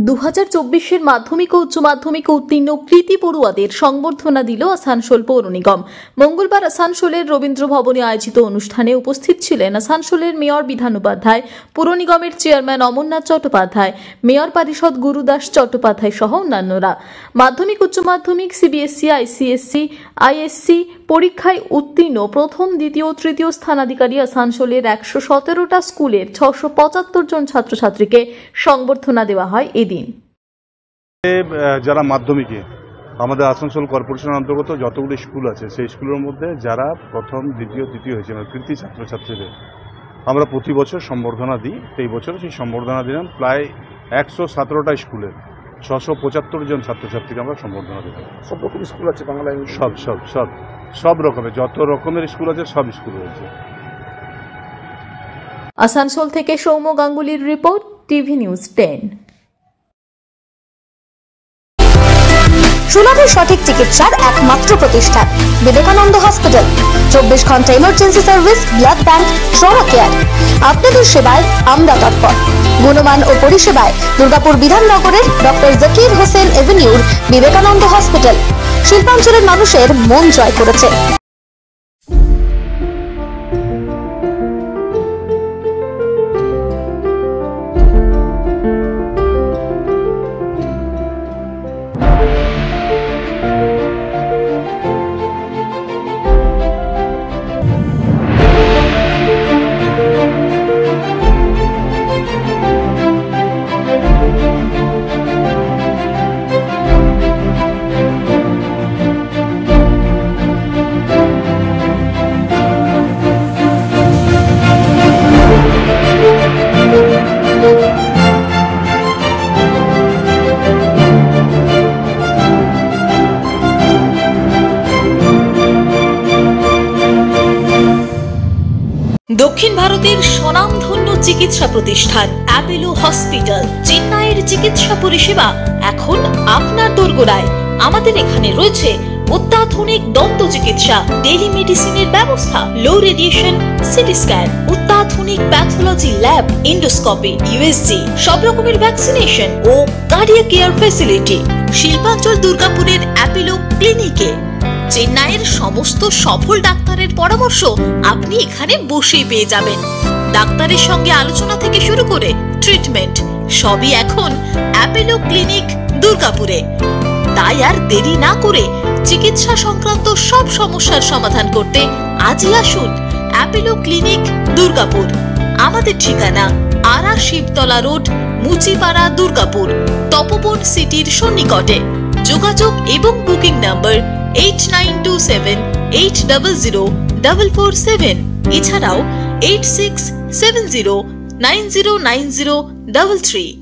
2024 মাধ্যমিক ও উচ্চ মাধ্যমিক উত্তীর্ণ কৃতি পড়ুয়াদের সংবর্ধনা দিল আসানসোল পৌর নিগম। মঙ্গলবার আসানসোলের রবীন্দ্র ভবনে আয়োজিত অনুষ্ঠানে উপস্থিত ছিলেন আসানসোলের মেয়র বিধান উপাধ্যায়, পুর নিগমের চেয়ারম্যান অমরনাথ চট্টোপাধ্যায়, মেয়র পরিষদ গুরুদাস চট্টোপাধ্যায় সহ অন্যান্যরা। মাধ্যমিক উচ্চ মাধ্যমিক সিবিএসসি, আইসিএসসি, আইএসসি পরীক্ষায় উত্তীর্ণ প্রথম, দ্বিতীয় ও তৃতীয় স্থানাধিকারী আসানসোলের 117টা স্কুলের 675 জন ছাত্রছাত্রীকে সংবর্ধনা দেওয়া হয় এদিন। যারা মাধ্যমিকে আমাদের আসানসোল কর্পোরেশনের অন্তর্গত যতগুলি স্কুল আছে সেই স্কুলের মধ্যে যারা প্রথম, দ্বিতীয়, তৃতীয় হয়েছে কৃতি ছাত্রছাত্রীদের আমরা প্রতি বছর সম্বর্ধনা দিই। এই বছর সেই সম্বর্ধনা দিলাম প্রায় 117টা স্কুলের 675 জন ছাত্রছাত্রীকে আমরা সম্বর্ধনা দিলাম। সব রকমের স্কুল আছে বাংলায়? সব রকমের, যত রকমের স্কুল আছে সব স্কুল রয়েছে। আসানসোল থেকে সৌম্য গাঙ্গুলির রিপোর্ট, টিভি নিউজ 10। সুলভে সঠিক চিকিৎসার একমাত্র প্রতিষ্ঠান বিবেকানন্দ হসপিটাল। 24 ঘন্টা emergency service, blood bank, trauma care. আপনাদের সেবায় আমরা তৎপর। গুণমান ও পরিষেবায় দুর্গাপুর বিধাননগরের ডক্টর জাকির হোসেন এভিনিউর বিবেকানন্দ হসপিটাল শিল্পাঞ্চলের মানুষের মন জয় করেছে। দক্ষিণ ভারতের স্বনামধন্য চিকিৎসা প্রতিষ্ঠান অ্যাপোলো হসপিটাল চেন্নাইয়ের চিকিৎসা পরিষেবা এখন আপনার দোরগোড়ায়। আমাদের এখানে রয়েছে অত্যাধুনিক দন্ত চিকিৎসা, টেলিমেডিসিনের ব্যবস্থা, লো রেডিয়েশন সিটি স্ক্যান, অত্যাধুনিক প্যাথোলজি ল্যাব, এন্ডোস্কোপি, ইউএসজি, সব রকমের ভ্যাকসিনেশন ও কার্ডিয়াক কেয়ার ফ্যাসিলিটি। শিল্পাঞ্চল দুর্গাপুরের অ্যাপোলো ক্লিনিকে চেন্নাইয়ের সমস্ত সফল ডাক্তারের পরামর্শ আপনি এখানে বসেই পেয়ে যাবেন। ডাক্তারের সঙ্গে আলোচনা থেকে শুরু করে ট্রিটমেন্ট সবই এখন অ্যাপোলো ক্লিনিক দুর্গাপুরে। তাই আর দেরি না করে চিকিৎসা সংক্রান্ত সব সমস্যার সমাধান করতে আজই আসুন অ্যাপোলো ক্লিনিক দুর্গাপুর। আমাদের ঠিকানা আরা শিবতলা রোড, মুচিপাড়া, দুর্গাপুর, তপবন সিটির সন্নিকটে। যোগাযোগ এবং বুকিং নাম্বার 8927800447, এছাড়াও 8670909033।